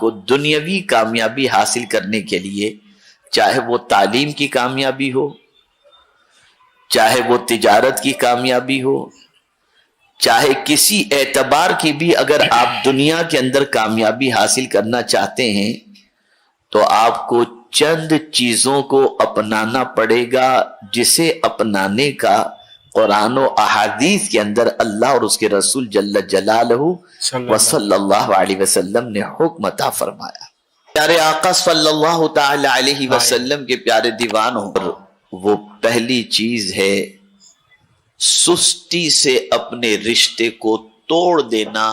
کو دنیاوی کامیابی حاصل کرنے کے لیے، چاہے وہ تعلیم کی کامیابی ہو، چاہے وہ تجارت کی کامیابی ہو، چاہے کسی اعتبار کی بھی اگر آپ دنیا کے اندر کامیابی حاصل کرنا چاہتے ہیں تو آپ کو چند چیزوں کو اپنانا پڑے گا، جسے اپنانے کا قرآن و احادیث کے اندر اللہ اور اس کے رسول جل جلالہ و صلی اللہ علیہ وسلم نے حکم عطا فرمایا۔ پیارے آقا صلی اللہ تعالی علیہ وسلم کے پیارے دیوانوں پر وہ پہلی چیز ہے سستی سے اپنے رشتے کو توڑ دینا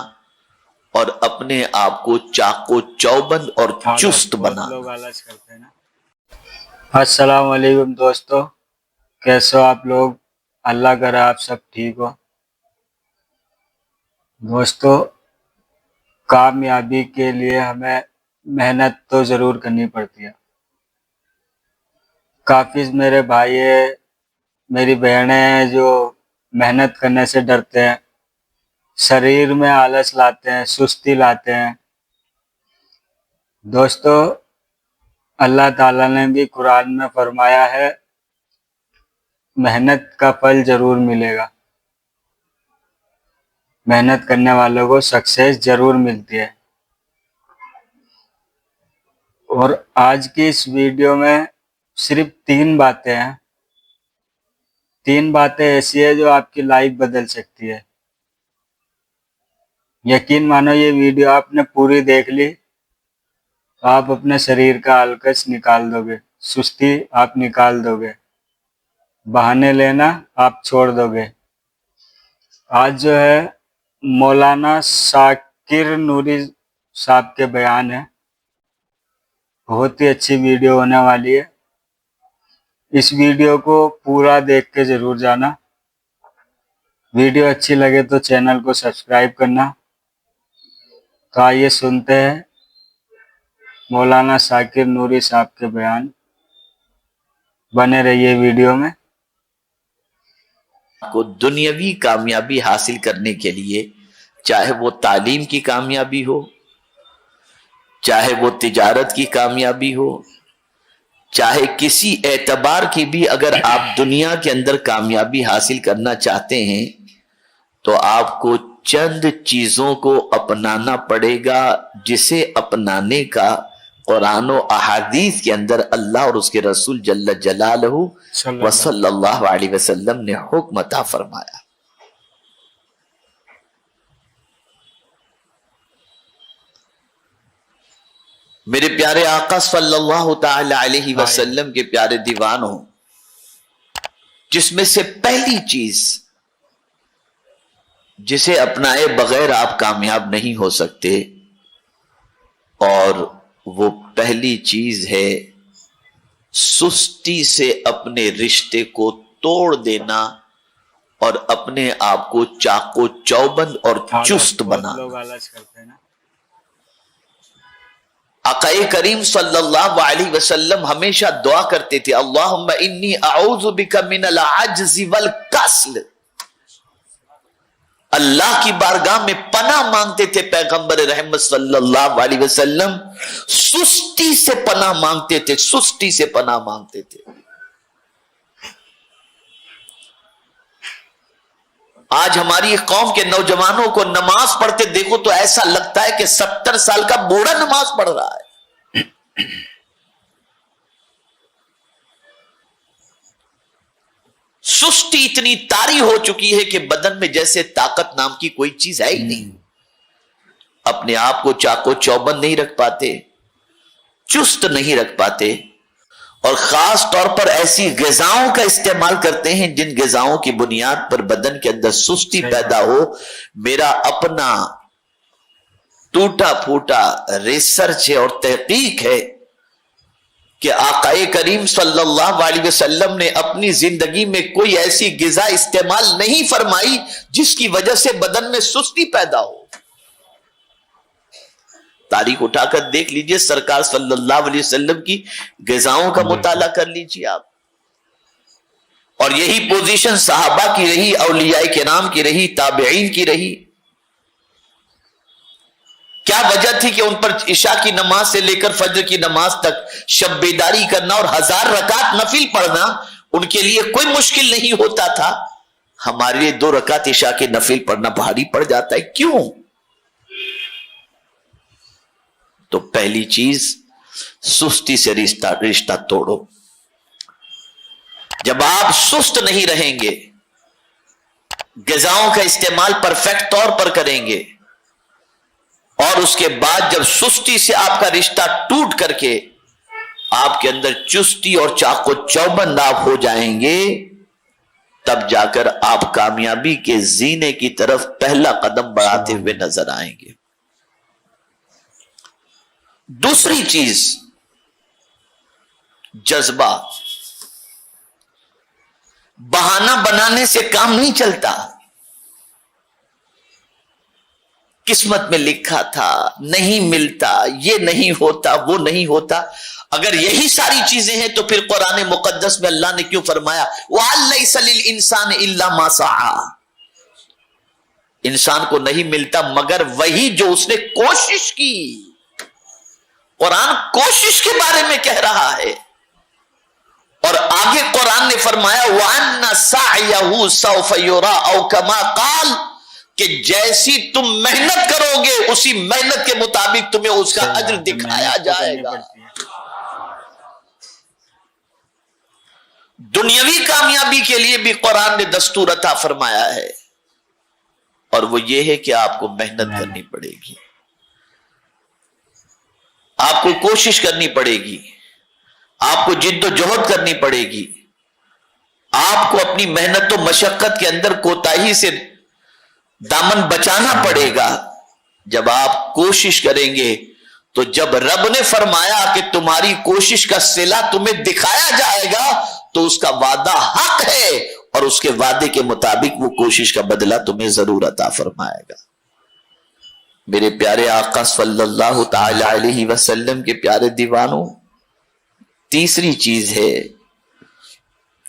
اور اپنے آپ کو چاقو چوبند اور چست بنانا۔ السلام علیکم دوستو، کیسے ہو آپ لوگ؟ اللہ کرے آپ سب ٹھیک ہو۔ دوستو، کامیابی کے لیے ہمیں محنت تو ضرور کرنی پڑتی ہے۔ کافی میرے بھائی ہیں، میری بہنیں ہیں جو محنت کرنے سے ڈرتے ہیں، شریر میں آلس لاتے ہیں، سستی لاتے ہیں۔ دوستو، اللہ تعالیٰ نے بھی قرآن میں فرمایا ہے محنت کا پھل ضرور ملے گا، محنت کرنے والوں کو سکسیس ضرور ملتی ہے۔ اور آج کی اس ویڈیو میں صرف 3 باتیں ہیں، 3 باتیں ایسی ہیں جو آپ کی لائف بدل سکتی ہے۔ یقین مانو یہ ویڈیو آپ نے پوری دیکھ لی تو آپ اپنے شریر کا آلکس نکال دو گے، سستی آپ نکال دو گے، بہانے لینا آپ چھوڑ دو گے۔ آج جو ہے مولانا شاکر نوری صاحب کے بیان ہے، بہت ہی اچھی ویڈیو ہونے والی ہے۔ اس ویڈیو کو پورا دیکھ کے ضرور جانا۔ ویڈیو اچھی لگے تو چینل کو سبسکرائب کرنا۔ تو آئیے سنتے ہیں مولانا شاکر نوری صاحب کے بیان، بنے رہیے ویڈیو میں۔ کو دنیاوی کامیابی حاصل کرنے کے لیے، چاہے وہ تعلیم کی کامیابی ہو، چاہے وہ تجارت کی کامیابی ہو، چاہے کسی اعتبار کی بھی اگر آپ دنیا کے اندر کامیابی حاصل کرنا چاہتے ہیں تو آپ کو چند چیزوں کو اپنانا پڑے گا، جسے اپنانے کا قرآن و احادیث کے اندر اللہ اور اس کے رسول جل جلالہ و صلی اللہ علیہ وسلم نے حکم عطا فرمایا۔ میرے پیارے آقا صلی اللہ تعالی علیہ وسلم کے پیارے دیوانوں، جس میں سے پہلی چیز جسے اپنائے بغیر آپ کامیاب نہیں ہو سکتے، اور وہ پہلی چیز ہے سستی سے اپنے رشتے کو توڑ دینا اور اپنے آپ کو چاقو چوبند اور چست بنانا۔ آقا کریم صلی اللہ علیہ وسلم ہمیشہ دعا کرتے تھے، اللہم انی اعوذ بک من العجز والکسل۔ اللہ کی بارگاہ میں پناہ مانگتے تھے پیغمبر رحمت صلی اللہ علیہ وسلم، سستی سے پناہ مانگتے تھے، سستی سے پناہ مانگتے تھے۔ آج ہماری قوم کے نوجوانوں کو نماز پڑھتے دیکھو تو ایسا لگتا ہے کہ 70 سال کا بوڑھا نماز پڑھ رہا ہے۔ سستی اتنی طاری ہو چکی ہے کہ بدن میں جیسے طاقت نام کی کوئی چیز ہے ہی نہیں، اپنے آپ کو چاقو چوبند نہیں رکھ پاتے، چست نہیں رکھ پاتے، اور خاص طور پر ایسی غذاؤں کا استعمال کرتے ہیں جن غذاؤں کی بنیاد پر بدن کے اندر سستی پیدا ہو۔ میرا اپنا ٹوٹا پھوٹا ریسرچ ہے اور تحقیق ہے کہ آقا کریم صلی اللہ علیہ وسلم نے اپنی زندگی میں کوئی ایسی غذا استعمال نہیں فرمائی جس کی وجہ سے بدن میں سستی پیدا ہو۔ تاریخ اٹھا کر دیکھ لیجئے، سرکار صلی اللہ علیہ وسلم کی غذاؤں کا مطالعہ کر لیجئے آپ، اور یہی پوزیشن صحابہ کی رہی، اولیاء کرام کی رہی، تابعین کی رہی۔ کیا وجہ تھی کہ ان پر عشاء کی نماز سے لے کر فجر کی نماز تک شب بیداری کرنا اور 1000 رکعت نفل پڑھنا ان کے لیے کوئی مشکل نہیں ہوتا تھا. ہمارے لیے 2 رکعت عشاء کے نفل پڑھنا بھاری پڑ جاتا ہے. کیوں؟ تو پہلی چیز سستی سے رشتہ توڑو. جب آپ سست نہیں رہیں گے، غذاؤں کا استعمال پرفیکٹ طور پر کریں گے، اور اس کے بعد جب سستی سے آپ کا رشتہ ٹوٹ کر کے آپ کے اندر چستی اور چاق و چوبند آپ ہو جائیں گے، تب جا کر آپ کامیابی کے زینے کی طرف پہلا قدم بڑھاتے ہوئے نظر آئیں گے. دوسری چیز جذبہ. بہانہ بنانے سے کام نہیں چلتا. قسمت میں لکھا تھا، نہیں ملتا، یہ نہیں ہوتا، وہ نہیں ہوتا. اگر یہی ساری چیزیں ہیں تو پھر قرآن مقدس میں اللہ نے کیوں فرمایا وَلَيْسَ لِلْإِنسَانِ إِلَّا مَا سَعَى؟ انسان کو نہیں ملتا مگر وہی جو اس نے کوشش کی. قرآن کوشش کے بارے میں کہہ رہا ہے. اور آگے قرآن نے فرمایا وَأَنَّ سَعْيَهُ سَوْفَ يُرَىٰ أَوْ كَمَا قَالَ، کہ جیسی تم محنت کرو گے اسی محنت کے مطابق تمہیں اس کا اجر دکھایا جائے گا. دنیاوی کامیابی کے لیے بھی قرآن نے دستور عطا فرمایا ہے، اور وہ یہ ہے کہ آپ کو محنت کرنی پڑے گی، آپ کو کوشش کرنی پڑے گی، آپ کو جد و جہد کرنی پڑے گی، آپ کو اپنی محنت و مشقت کے اندر کوتاہی سے دامن بچانا پڑے گا. جب آپ کوشش کریں گے تو جب رب نے فرمایا کہ تمہاری کوشش کا صلہ تمہیں دکھایا جائے گا تو اس کا وعدہ حق ہے، اور اس کے وعدے کے مطابق وہ کوشش کا بدلہ تمہیں ضرور عطا فرمائے گا. میرے پیارے آقا صلی اللہ تعالی علیہ وسلم کے پیارے دیوانوں، تیسری چیز ہے،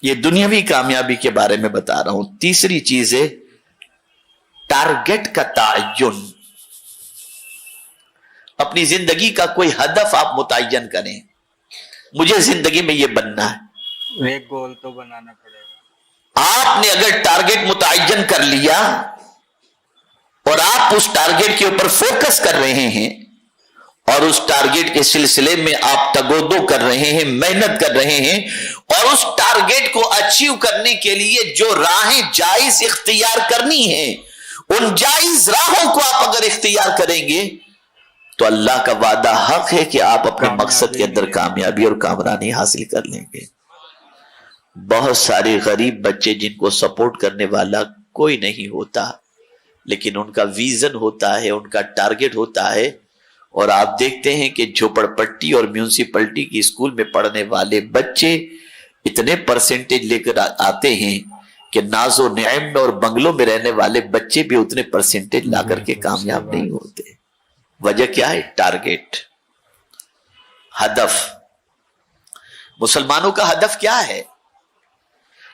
یہ دنیاوی کامیابی کے بارے میں بتا رہا ہوں، تیسری چیز ہے ٹارگٹ کا تعین. اپنی زندگی کا کوئی ہدف آپ متعین کریں. مجھے زندگی میں یہ بننا ہے. ایک گول تو بنانا پڑے گا. آپ نے اگر ٹارگٹ متعین کر لیا اور آپ اس ٹارگٹ کے اوپر فوکس کر رہے ہیں اور اس ٹارگٹ کے سلسلے میں آپ تگودو کر رہے ہیں، محنت کر رہے ہیں، اور اس ٹارگٹ کو اچیو کرنے کے لیے جو راہیں جائز اختیار کرنی ہیں ان جائز راہوں کو آپ اگر اختیار کریں گے تو اللہ کا وعدہ حق ہے کہ آپ اپنے مقصد کے اندر کامیابی اور کامرانی حاصل کر لیں گے. بہت سارے غریب بچے جن کو سپورٹ کرنے والا کوئی نہیں ہوتا، لیکن ان کا ویژن ہوتا ہے، ان کا ٹارگٹ ہوتا ہے، اور آپ دیکھتے ہیں کہ جھوپڑ پٹی اور میونسپلٹی کی اسکول میں پڑھنے والے بچے اتنے پرسنٹیج لے کر آتے ہیں کہ ناز و نعیم میں اور بنگلوں میں رہنے والے بچے بھی اتنے پرسنٹیج لا کر کے کامیاب نہیں ہوتے. وجہ کیا ہے؟ ٹارگٹ، ہدف. مسلمانوں کا ہدف کیا ہے؟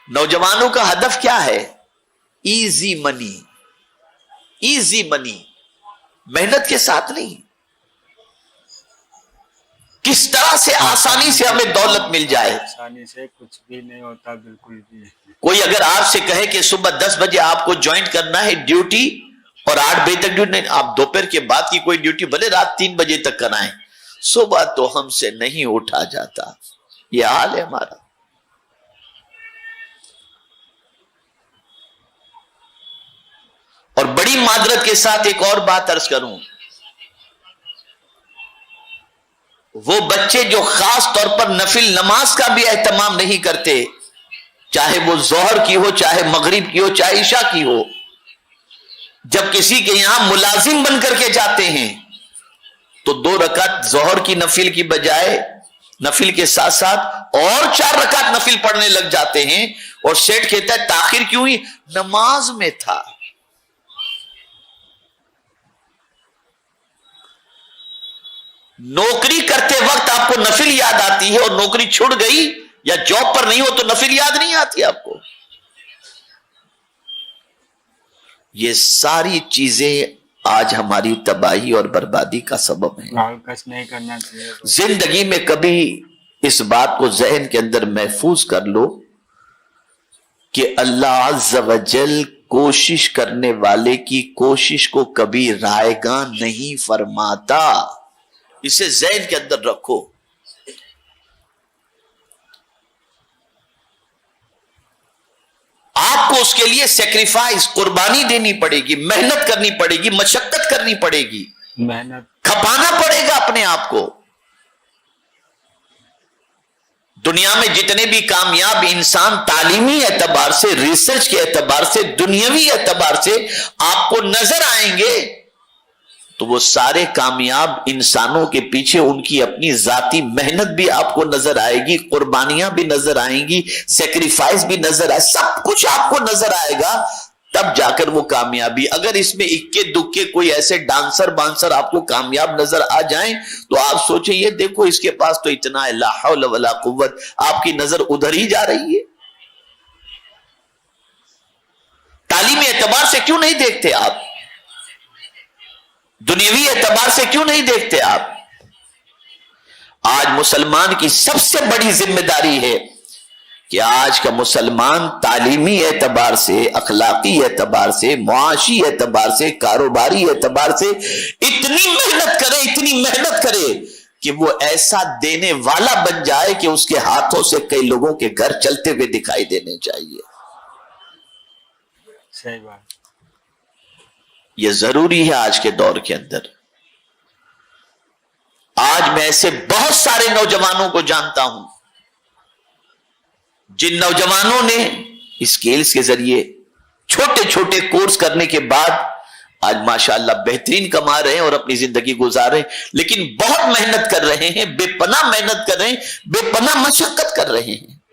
نوجوانوں کا ہدف کیا ہے؟ Easy money. ایزی منی، محنت کے ساتھ نہیں. کس طرح سے آسانی سے ہمیں دولت مل جائے. آسانی سے کچھ بھی نہیں ہوتا، بالکل بھی. کوئی اگر آپ سے کہے کہ صبح 10 بجے آپ کو جوائن کرنا ہے ڈیوٹی اور 8 بجے تک ڈیوٹی نہیں، آپ دوپہر کے بعد کی کوئی ڈیوٹی بھلے رات 3 بجے تک کرائیں، صبح تو ہم سے نہیں اٹھا جاتا. یہ حال ہے ہمارا. اور بڑی معذرت کے ساتھ ایک اور بات عرض کروں، وہ بچے جو خاص طور پر نفل نماز کا بھی اہتمام نہیں کرتے، چاہے وہ ظہر کی ہو، چاہے مغرب کی ہو، چاہے عشاء کی ہو، جب کسی کے یہاں ملازم بن کر کے جاتے ہیں تو 2 رکعت ظہر کی نفل کی بجائے نفل کے ساتھ ساتھ اور 4 رکعت نفل پڑھنے لگ جاتے ہیں، اور سیٹ کہتا ہے تاخیر کیوں ہوئی؟ نماز میں تھا. نوکری کرتے وقت آپ کو نفل یاد آتی ہے، اور نوکری چھوڑ گئی یا جاب پر نہیں ہو تو نفل یاد نہیں آتی آپ کو. یہ ساری چیزیں آج ہماری تباہی اور بربادی کا سبب ہے۔ آلکس نہیں کرنا چاہیے۔ زندگی میں کبھی اس بات کو ذہن کے اندر محفوظ کر لو کہ اللہ عز و جل کوشش کرنے والے کی کوشش کو کبھی رائیگاں نہیں فرماتا۔ اسے ذہن کے اندر رکھو۔ آپ کو اس کے لیے سیکریفائس، قربانی دینی پڑے گی، محنت کرنی پڑے گی، مشقت کرنی پڑے گی، محنت کھپانا پڑے گا اپنے آپ کو۔ دنیا میں جتنے بھی کامیاب انسان تعلیمی اعتبار سے، ریسرچ کے اعتبار سے، دنیاوی اعتبار سے آپ کو نظر آئیں گے تو وہ سارے کامیاب انسانوں کے پیچھے ان کی اپنی ذاتی محنت بھی آپ کو نظر آئے گی، قربانیاں بھی نظر آئیں گی، سیکریفائس بھی نظر آئے، سب کچھ آپ کو نظر آئے گا، تب جا کر وہ کامیابی۔ اگر اس میں اکے دکے کوئی ایسے ڈانسر بانسر آپ کو کامیاب نظر آ جائیں تو آپ سوچیں یہ دیکھو اس کے پاس تو اتنا ہے، لا حول ولا قوت، آپ کی نظر ادھر ہی جا رہی ہے۔ تعلیمی اعتبار سے کیوں نہیں دیکھتے آپ؟ دنیاوی اعتبار سے کیوں نہیں دیکھتے آپ؟ آج مسلمان کی سب سے بڑی ذمہ داری ہے کہ آج کا مسلمان تعلیمی اعتبار سے، اخلاقی اعتبار سے، معاشی اعتبار سے، کاروباری اعتبار سے اتنی محنت کرے کہ وہ ایسا دینے والا بن جائے کہ اس کے ہاتھوں سے کئی لوگوں کے گھر چلتے ہوئے دکھائی دینے چاہیے۔ صحیح بات۔ یہ ضروری ہے آج کے دور کے اندر۔ آج میں ایسے بہت سارے نوجوانوں کو جانتا ہوں جن نوجوانوں نے اسکیلز کے ذریعے چھوٹے چھوٹے کورس کرنے کے بعد آج ماشاءاللہ بہترین کما رہے ہیں اور اپنی زندگی گزار رہے ہیں، لیکن بہت محنت کر رہے ہیں، بے پناہ محنت کر رہے ہیں، بے پناہ مشقت کر رہے ہیں۔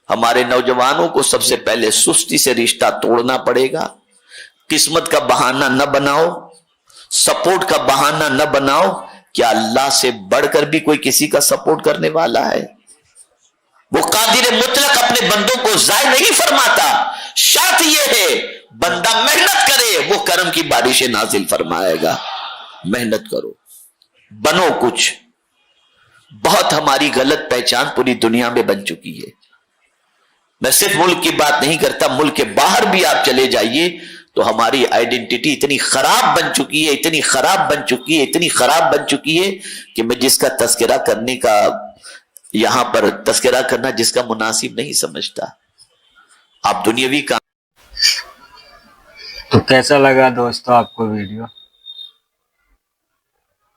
ہمارے نوجوانوں کو سب سے پہلے سستی سے رشتہ توڑنا پڑے گا۔ قسمت کا بہانہ نہ بناؤ، سپورٹ کا بہانہ نہ بناؤ۔ کیا اللہ سے بڑھ کر بھی کوئی کسی کا سپورٹ کرنے والا ہے؟ وہ قادر مطلق اپنے بندوں کو ضائع نہیں فرماتا، شرط یہ ہے بندہ محنت کرے وہ کرم کی بارشیں نازل فرمائے گا۔ محنت کرو، بنو کچھ۔ بہت ہماری غلط پہچان پوری دنیا میں بن چکی ہے۔ میں صرف ملک کی بات نہیں کرتا، ملک کے باہر بھی آپ چلے جائیے تو ہماری آئیڈینٹی اتنی خراب بن چکی ہے، اتنی خراب بن چکی ہے، اتنی خراب بن چکی ہے کہ میں جس کا تذکرہ کرنے کا یہاں پر تذکرہ کرنا جس کا مناسب نہیں سمجھتا۔ آپ دنیاوی کا تو کیسا لگا دوستو آپ کو ویڈیو؟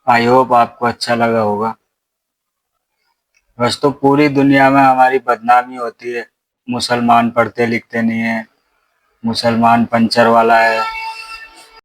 آئی ہوپ آپ کو اچھا لگا ہوگا۔ بس تو پوری دنیا میں ہماری بدنامی ہوتی ہے، مسلمان پڑھتے لکھتے نہیں ہیں، مسلمان پنچر والا ہے،